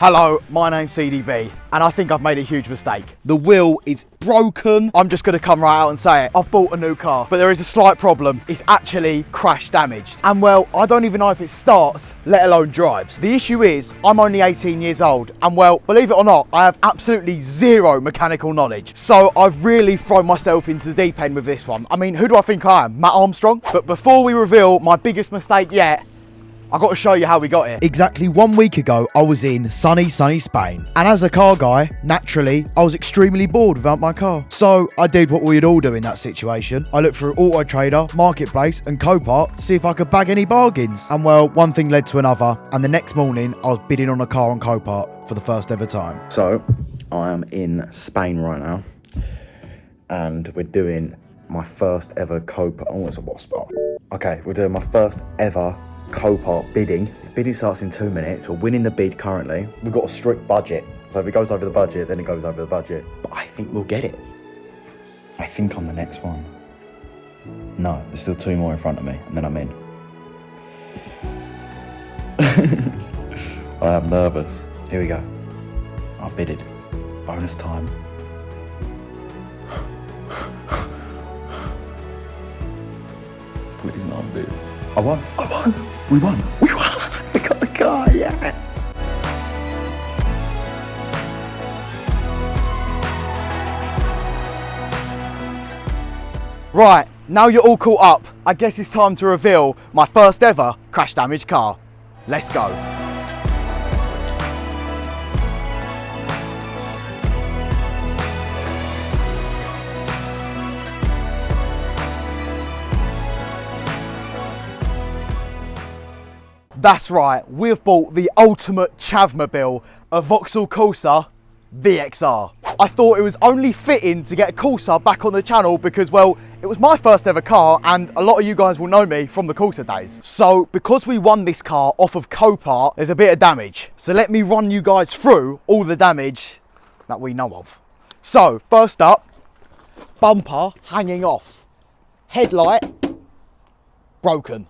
Hello, my name's CDB, and I think I've made a huge mistake. The wheel is broken. I'm just gonna come right out and say it. I've bought a new car, but there is a slight problem. It's actually crash damaged. And well, I don't even know if it starts, let alone drives. The issue is, I'm only 18 years old, and well, believe it or not, I have absolutely zero mechanical knowledge. So I've really thrown myself into the deep end with this one. I mean, who do I think I am? Matt Armstrong? But before we reveal my biggest mistake yet, I've got to show you how we got here. Exactly 1 week ago, I was in sunny Spain. And as a car guy, naturally, I was extremely bored without my car. So I did what we'd all do in that situation. I looked through Auto Trader, Marketplace and Copart to see if I could bag any bargains. And well, one thing led to another. And the next morning, I was bidding on a car on Copart for the first ever time. So, I am in Spain right now. And we're doing my first ever Copart. Oh, it's a wasp. Okay, we're doing my first ever Copart bidding. The bidding starts in 2 minutes. We're winning the bid currently. We've got a strict budget. So if it goes over the budget, then it goes over the budget. But I think we'll get it. I think I'm the next one. No, there's still 2 more in front of me, and then I'm in. I am nervous. Here we go. I bidded. Bonus time. Please not bid. I won. We won. We got the car, yes. Right, now you're all caught up, I guess it's time to reveal my first ever crash damaged car. Let's go. That's right, we've bought the ultimate chavmobile, a Vauxhall Corsa VXR. I thought it was only fitting to get a Corsa back on the channel because, well, it was my first ever car and a lot of you guys will know me from the Corsa days. So, because we won this car off of Copart, there's a bit of damage. So let me run you guys through all the damage that we know of. So, first up, bumper hanging off. Headlight, broken.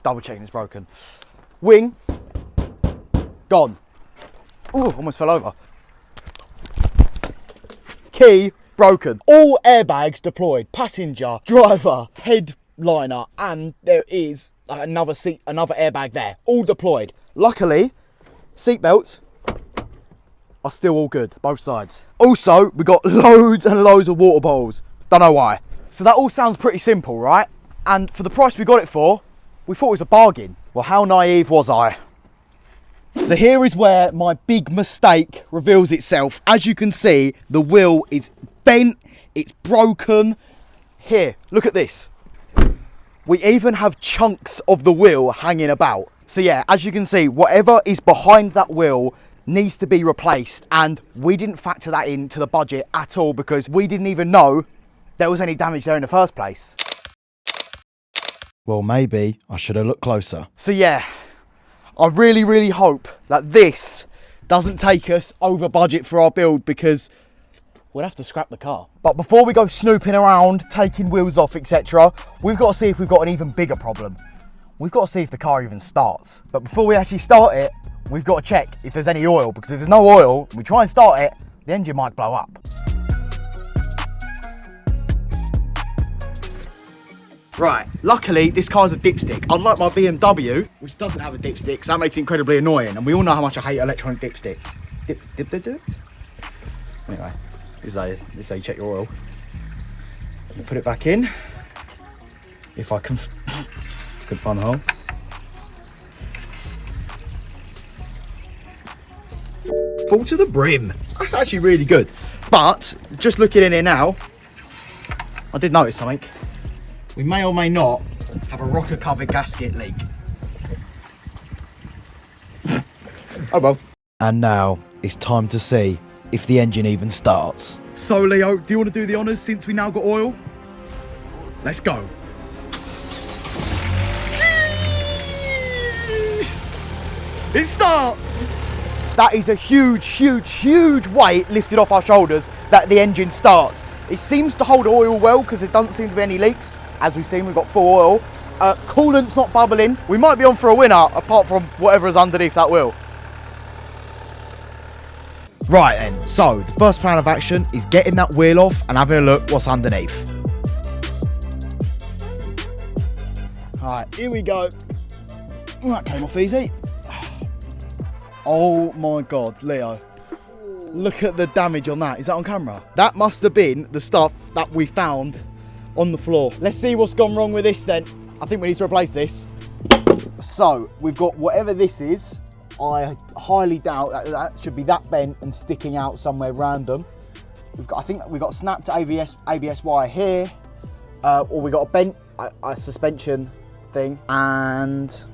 Double checking it's broken. Wing, gone. Ooh, almost fell over. Key, broken. All airbags deployed. Passenger, driver, headliner, and there is another airbag there. All deployed. Luckily, seatbelts are still all good, both sides. Also, we got loads and loads of water bottles. Don't know why. So that all sounds pretty simple, right? And for the price we got it for, we thought it was a bargain. Well, how naive was I? So here is where my big mistake reveals itself. As you can see, the wheel is bent, it's broken. Here, look at this. We even have chunks of the wheel hanging about. So yeah, as you can see, whatever is behind that wheel needs to be replaced. And we didn't factor that into the budget at all because we didn't even know there was any damage there in the first place. Well, maybe I should have looked closer. So yeah, I really hope that this doesn't take us over budget for our build because we'll have to scrap the car. But before we go snooping around, taking wheels off, etc., we've got to see if we've got an even bigger problem. We've got to see if the car even starts. But before we actually start it, we've got to check if there's any oil, because if there's no oil, we try and start it, the engine might blow up. Right, luckily this car's a dipstick. Unlike my BMW, which doesn't have a dipstick, so that makes it incredibly annoying. And we all know how much I hate electronic dipsticks. Dip? Anyway, this is how you check your oil. You put it back in. If I can find the hole. Full to the brim. That's actually really good. But, just looking in here now, I did notice something. We may or may not have a rocker cover gasket leak. Oh well. And now it's time to see if the engine even starts. So Leo, do you want to do the honours since we now got oil? Let's go. It starts! That is a huge weight lifted off our shoulders that the engine starts. It seems to hold oil well because there doesn't seem to be any leaks. As we've seen, we've got full oil. Coolant's not bubbling. We might be on for a winner apart from whatever is underneath that wheel. Right then, so the first plan of action is getting that wheel off and having a look what's underneath. Alright, here we go. Oh, that came off easy. Oh my God, Leo. Look at the damage on that. Is that on camera? That must have been the stuff that we found on the floor. Let's see what's gone wrong with this then. I think we need to replace this. So, we've got whatever this is. I highly doubt that should be that bent and sticking out somewhere random. I think we've got a snapped ABS wire here, or we got a bent a suspension thing, and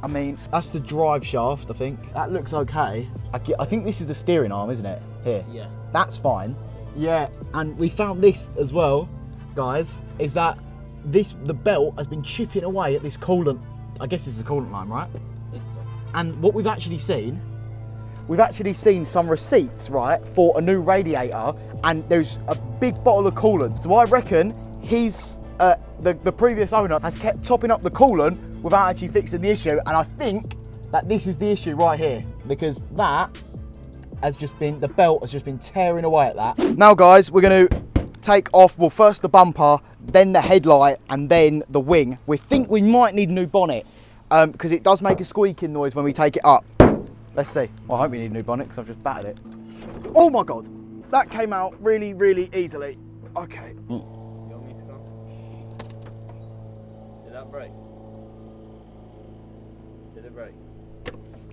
I mean that's the drive shaft. I think that looks okay. I think this is the steering arm, isn't it? Here. Yeah. That's fine. Yeah, and we found this as well, guys. Is that the belt has been chipping away at this coolant? I guess this is a coolant line, right? And what we've actually seen some receipts, right, for a new radiator, and there's a big bottle of coolant. So I reckon the previous owner has kept topping up the coolant without actually fixing the issue, and I think that this is the issue right here, because that has just been, the belt has just been tearing away at that. Now guys, we're gonna take off, well, first the bumper, then the headlight, and then the wing. We think we might need a new bonnet, because it does make a squeaking noise when we take it up. Let's see. Well, I hope we need a new bonnet because I've just battered it. Oh my God, that came out really, really easily. Okay. You want me to go? Did that break? Did it break?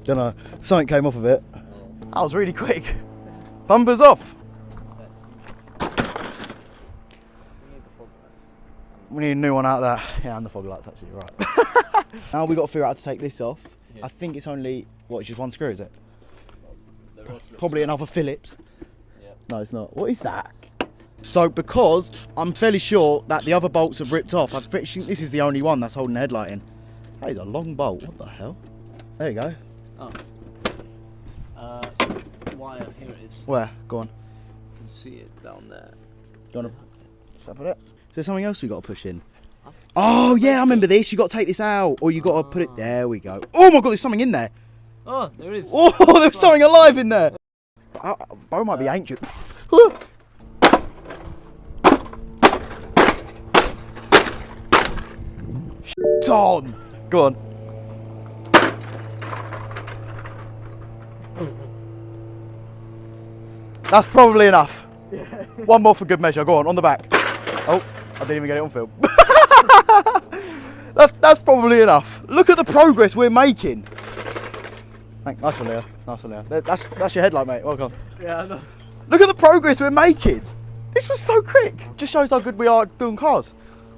Don't know, something came off of it. Oh. That was really quick. Bumper's off. We need a new one out there. Yeah, and the fog lights actually, right. Now we've got to figure out how to take this off. Yeah. I think it's only, what, it's just one screw, is it? Probably another Phillips. Yep. No, it's not. What is that? So, because I'm fairly sure that the other bolts have ripped off, I'm pretty sure this is the only one that's holding the headlight in. That is a long bolt. What the hell? There you go. Oh. Wire, here it is. Where? Go on. You can see it down there. Do you want to put it? Is there something else we got to push in? Oh yeah, I remember this. You got to take this out, or you got to put it. There we go. Oh my God, there's something in there. Oh, there is. Oh, there's something alive in there. Bo might be ancient. Shit on. Go on. That's probably enough. Yeah. One more for good measure. Go on the back. Oh, I didn't even get it on film. that's probably enough. Look at the progress we're making. Nice one, Leo. Nice one, Leo. That's your headlight, mate. Well done. Yeah, I know. Look at the progress we're making. This was so quick. Just shows how good we are at doing cars.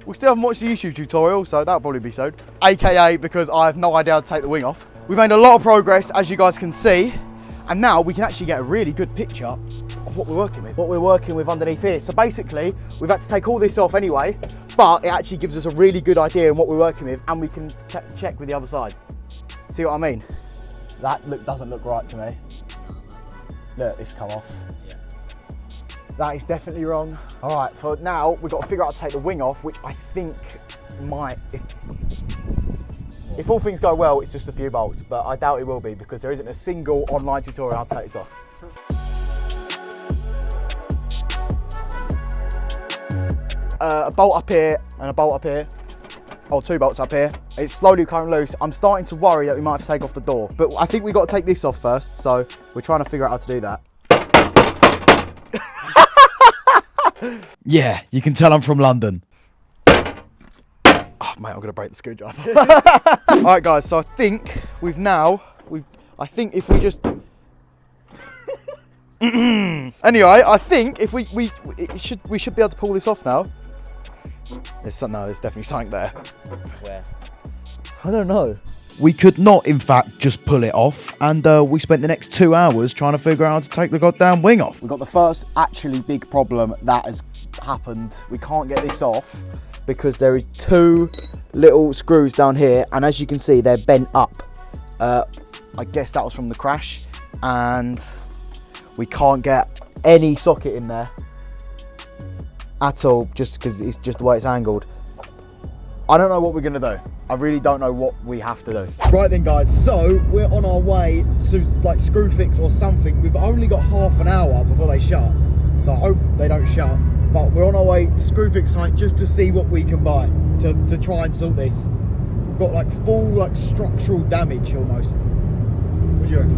We still haven't watched the YouTube tutorial, so that'll probably be soon. AKA because I have no idea how to take the wing off. We've made a lot of progress, as you guys can see. And now we can actually get a really good picture of what we're working with. What we're working with underneath here. So basically, we've had to take all this off anyway, but it actually gives us a really good idea on what we're working with, and we can check with the other side. See what I mean? That doesn't look right to me. Look, it's come off. Yeah. That is definitely wrong. All right, for now, we've got to figure out how to take the wing off, which I think might, if all things go well, it's just a few bolts, but I doubt it will be because there isn't a single online tutorial how to take this off. A bolt up here and a bolt up here. Oh, 2 bolts up here. It's slowly coming loose. I'm starting to worry that we might have to take off the door, but I think we've got to take this off first, so we're trying to figure out how to do that. Yeah, you can tell I'm from London. Oh, mate, I'm gonna break the screwdriver. All right, guys. So I think I think if we just. Anyway, I think if we should be able to pull this off now. There's definitely something there. Where? I don't know. We could not, in fact, just pull it off, and we spent the next 2 hours trying to figure out how to take the goddamn wing off. We've got the first actually big problem that has happened. We can't get this off because there is 2 little screws down here, and as you can see, they're bent up. I guess that was from the crash, and we can't get any socket in there at all, just because it's just the way it's angled. I don't know what we're gonna do. I really don't know what we have to do. Right then guys, so we're on our way to like Screwfix or something. We've only got half an hour before they shut, so I hope they don't shut. But we're on our way to Screwfix site just to see what we can buy to try and sort this. We've got like full like structural damage almost. What do you reckon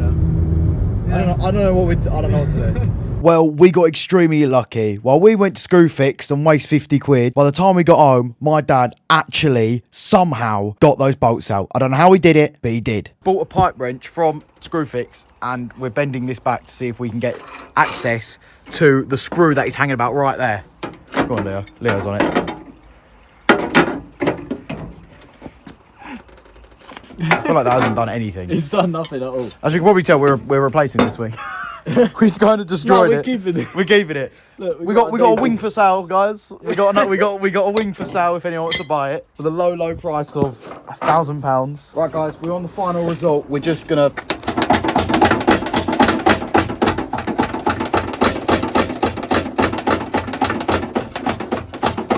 now? Yeah. I don't know what to do. Well, we got extremely lucky. While we went to Screwfix and waste 50 quid, by the time we got home, my dad actually somehow got those bolts out. I don't know how he did it, but he did. Bought a pipe wrench from Screwfix and we're bending this back to see if we can get access to the screw that is hanging about right there. Go on, Leo. Leo's on it. I feel like that hasn't done anything. It's done nothing at all. As you can probably tell, we're replacing this wing. We've kind of destroyed we're it. keeping it. We're keeping it. Look, we got a wing for sale, guys. We got a wing for sale if anyone wants to buy it for the low price of £1,000. Right, guys, we're on the final result. We're just gonna.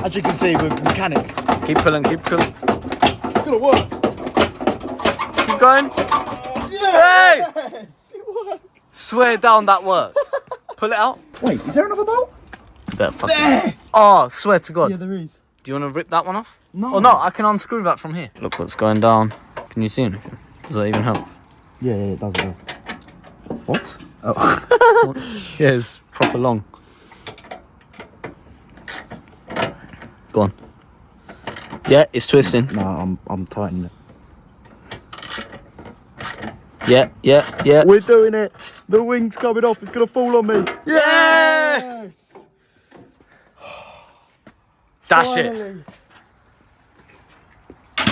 As you can see, we're mechanics. Keep pulling, keep pulling. It's gonna work. Keep going. Yes! Hey! Swear down that worked. Pull it out. Wait, is there another bolt? There. Oh, swear to God. Yeah, there is. Do you want to rip that one off? No. Oh no, I can unscrew that from here. Look what's going down. Can you see anything? Does that even help? Yeah, it does. What? Oh. Yeah, it's proper long. Go on. Yeah, it's twisting. No, I'm tightening it. Yeah. We're doing it. The wing's coming off. It's gonna fall on me. Yes! Dash Finally. it.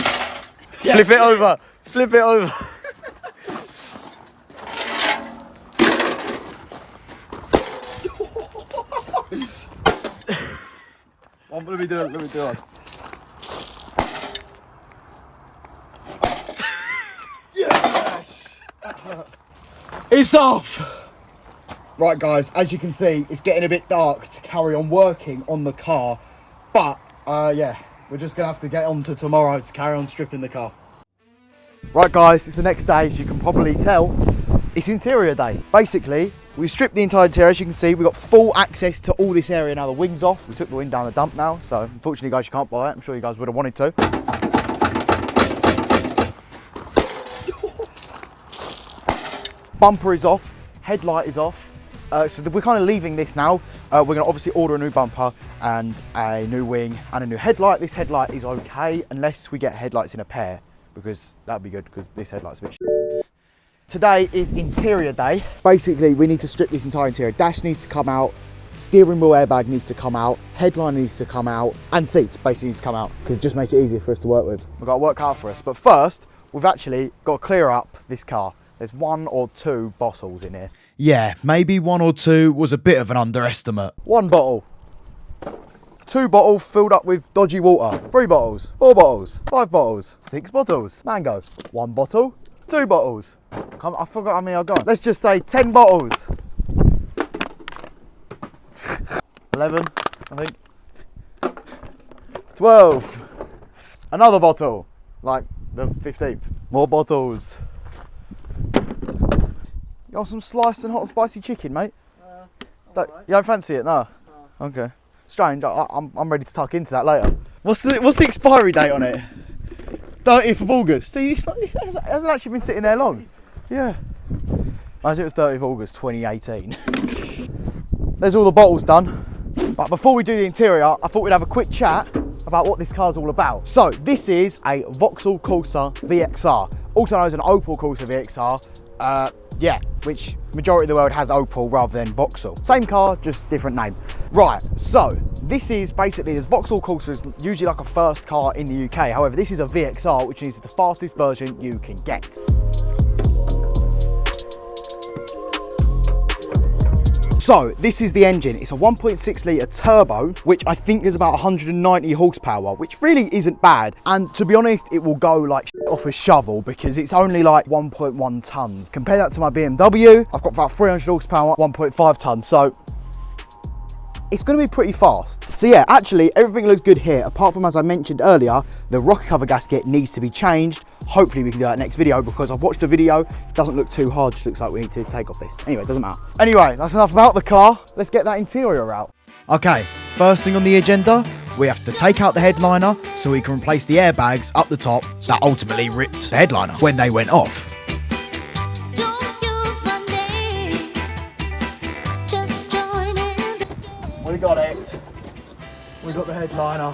Flip it over. Flip it over. Let me do it. Yes! It's off! Right guys, as you can see, it's getting a bit dark to carry on working on the car. But, yeah, we're just gonna have to get on to tomorrow to carry on stripping the car. Right guys, it's the next day, as you can probably tell. It's interior day. Basically, we stripped the entire interior. As you can see, we got full access to all this area now. The wing's off. We took the wing down the dump now, so unfortunately guys, you can't buy it. I'm sure you guys would have wanted to. Bumper is off, headlight is off. So we're kind of leaving this now. We're gonna obviously order a new bumper and a new wing and a new headlight. This headlight is okay, unless we get headlights in a pair, because that'd be good, because this headlight's a bit shit. Today is interior day. Basically, we need to strip this entire interior. Dash needs to come out, steering wheel airbag needs to come out, headline needs to come out, and seats basically need to come out, because just make it easier for us to work with. We've got to work hard for us. But first, we've actually got to clear up this car. There's 1 or 2 bottles in here. Yeah, maybe 1 or 2 was a bit of an underestimate. 1 bottle. 2 bottles filled up with dodgy water. 3 bottles. 4 bottles. 5 bottles. 6 bottles. Mango. 1 bottle. 2 bottles. I forgot how many I've got. Let's just say 10 bottles. 11, I think. 12. Another bottle. Like the 15th. More bottles. You want some sliced and hot and spicy chicken, mate? You don't fancy it, no? No. Okay. Strange. I'm ready to tuck into that later. What's the expiry date on it? 30th of August. See, it hasn't actually been sitting there long. Yeah. Imagine it was 30th of August 2018. There's all the bottles done. But before we do the interior, I thought we'd have a quick chat about what this car's all about. So this is a Vauxhall Corsa VXR, also known as an Opel Corsa VXR. Yeah, which majority of the world has Opel rather than Vauxhall. Same car, just different name. Right, so this is basically, this Vauxhall Corsa is usually like a first car in the UK. However, this is a VXR, which is the fastest version you can get. So this is the engine. It's a 1.6 litre turbo, which I think is about 190 horsepower, which really isn't bad. And to be honest, it will go like off a shovel because it's only like 1.1 tons. Compare that to my BMW, I've got about 300 horsepower, 1.5 tons. So it's going to be pretty fast. So yeah, actually everything looks good here, apart from, as I mentioned earlier, the rocker cover gasket needs to be changed. Hopefully we can do that next video, because I've watched the video, it doesn't look too hard, just looks like we need to take off this. Anyway, it doesn't matter. Anyway, that's enough about the car. Let's get that interior out. Okay, first thing on the agenda, we have to take out the headliner so we can replace the airbags up the top that ultimately ripped the headliner when they went off. We got it. We got the headliner.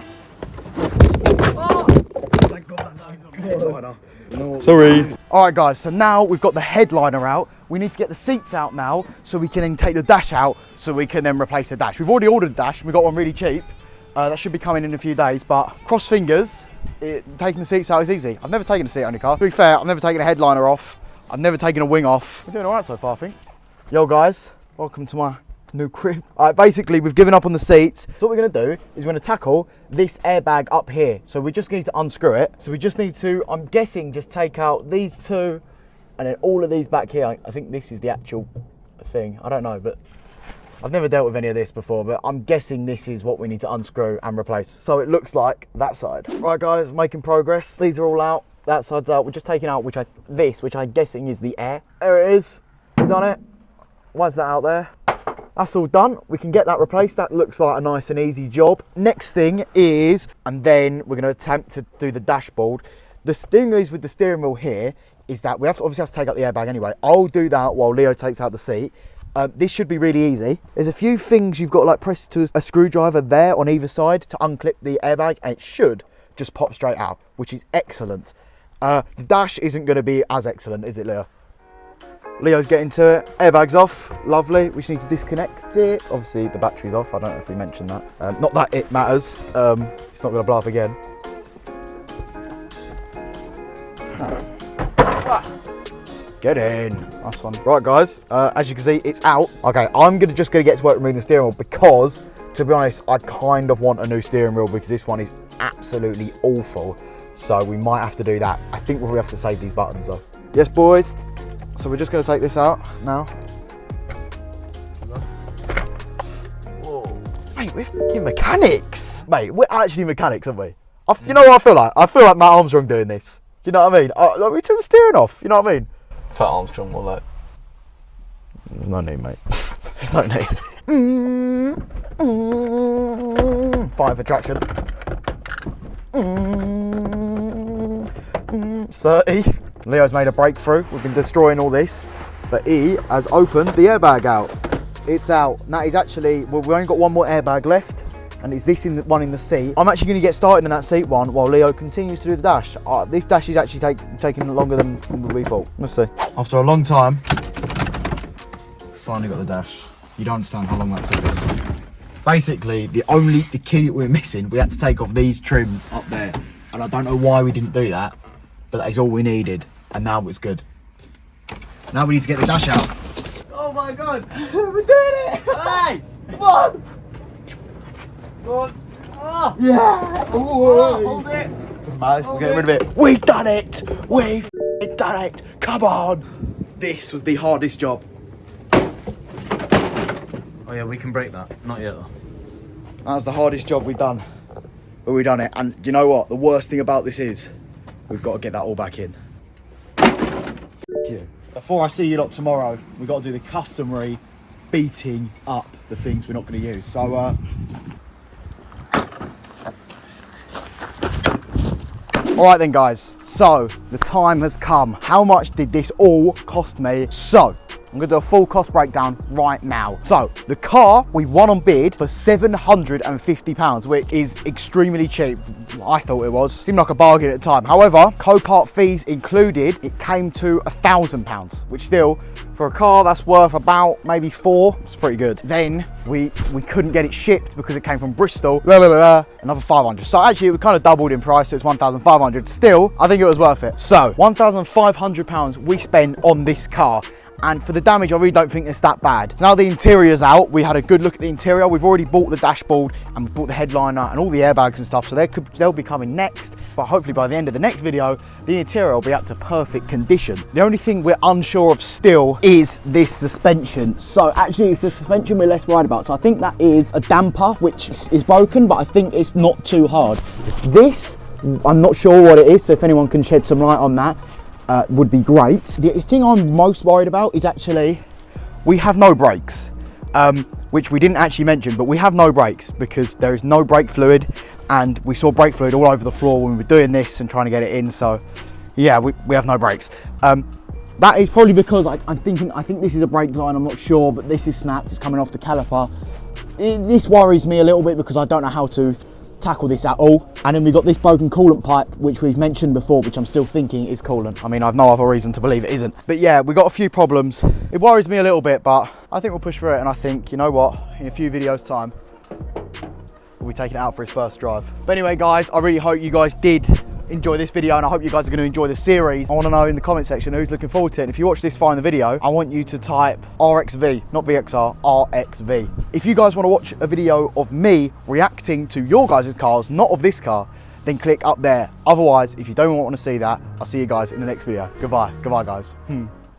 Sorry. All right, guys, so now we've got the headliner out. We need to get the seats out now so we can then take the dash out so we can then replace the dash. We've already ordered the dash. We got one really cheap. That should be coming in a few days, but cross fingers, taking the seats out is easy. I've never taken a seat on a car. To be fair, I've never taken a headliner off. I've never taken a wing off. We're doing all right so far, I think. Yo, guys, welcome to my new crib. All right, basically, we've given up on the seats. So what we're gonna do is we're gonna tackle this airbag up here. So we just need to unscrew it. So we just need to, I'm guessing, just take out these two and then all of these back here. I think this is the actual thing. I don't know, but I've never dealt with any of this before, but I'm guessing this is what we need to unscrew and replace. So it looks like that side. Right, guys, making progress. These are all out. That side's out. We're just taking out which I'm guessing is the air. There it is. We've done it. Why's that out there? That's all done. We can get that replaced. That looks like a nice and easy job. Next thing is, and then we're going to attempt to do the dashboard. The thing is with the steering wheel here is that we obviously have to take out the airbag anyway. I'll do that while Leo takes out the seat. This should be really easy. There's a few things you've got to like press to a screwdriver there on either side to unclip the airbag, and it should just pop straight out, which is excellent. The dash isn't going to be as excellent, is it, Leo? Leo's getting to it. Airbag's off. Lovely. We just need to disconnect it. Obviously, the battery's off. I don't know if we mentioned that. Not that it matters. It's not going to blow up again. Get in. Nice one. Right, guys. As you can see, it's out. Okay, I'm just going to get to work removing the steering wheel because, to be honest, I kind of want a new steering wheel because this one is absolutely awful. So we might have to do that. I think we'll have to save these buttons, though. Yes, boys. So we're just going to take this out now. Whoa. Mate, we're f***ing mechanics. Mate, we're actually mechanics, aren't we? You know what I feel like? I feel like Matt Armstrong doing this. Do you know what I mean? Like, we turn the steering off, you know what I mean? Fat Armstrong, more like. There's no need, mate. There's no need. Fighting for traction. 30. Leo's made a breakthrough. We've been destroying all this, but he has opened the airbag out. It's out. Now he's actually, well, we've only got one more airbag left, and it's this one in the seat. I'm actually going to get started in that seat one while Leo continues to do the dash. This dash is actually taking longer than we thought. Let's see. After a long time, finally got the dash. You don't understand how long that took us. Basically, the key that we're missing, we had to take off these trims up there, and I don't know why we didn't do that, but that is all we needed, and now it's good. Now we need to get the dash out. Oh my god, we're doing it! Hey! Come on! Go on. Oh. Yeah! Oh, hold it! Doesn't matter, we're getting rid of it. We've done it! We've done it! Come on! This was the hardest job. Oh yeah, we can break that. Not yet though. That was the hardest job we've done. But we've done it. And you know what? The worst thing about this is we've got to get that all back in. F you. Before I see you lot tomorrow, we've got to do the customary beating up the things we're not going to use. So, all right then, guys. So the time has come. How much did this all cost me? So I'm gonna do a full cost breakdown right now. So the car we won on bid for £750, which is extremely cheap. I thought it was. Seemed like a bargain at the time. However, Copart fees included, it came to £1,000, which still, for a car that's worth about maybe £4, it's pretty good. Then we couldn't get it shipped because it came from Bristol, another 500. So actually it kind of doubled in price, so it's 1,500. Still, I think it was worth it. So £1,500 we spent on this car. And for the damage, I really don't think it's that bad. So now the interior's out. We had a good look at the interior. We've already bought the dashboard and we've bought the headliner and all the airbags and stuff. So they'll be coming next. but hopefully by the end of the next video, the interior will be up to perfect condition. The only thing we're unsure of still is this suspension. So actually it's the suspension we're less worried about. So I think that is a damper, which is broken, but I think it's not too hard. This, I'm not sure what it is, so if anyone can shed some light on that, would be great. The thing I'm most worried about is actually, we have no brakes, which we didn't actually mention, but we have no brakes because there is no brake fluid, and we saw brake fluid all over the floor when we were doing this and trying to get it in. So yeah, we have no brakes. That is probably because I think this is a brake line, I'm not sure, but this is snapped, it's coming off the caliper. This worries me a little bit because I don't know how to tackle this at all. And then we've got this broken coolant pipe, which we've mentioned before, which I'm still thinking is coolant. I mean, I've no other reason to believe it isn't. But yeah, we got a few problems. It worries me a little bit, but I think we'll push through it. And I think, you know what, in a few videos time, we'll be taking it out for his first drive. But anyway, guys, I really hope you guys did enjoy this video, and I hope you guys are going to enjoy the series. I want to know in the comment section who's looking forward to it. And if you watch this far in the video, I want you to type RXV, not VXR, RXV. If you guys want to watch a video of me reacting to your guys' cars, not of this car, then click up there. Otherwise, if you don't want to see that, I'll see you guys in the next video. Goodbye guys.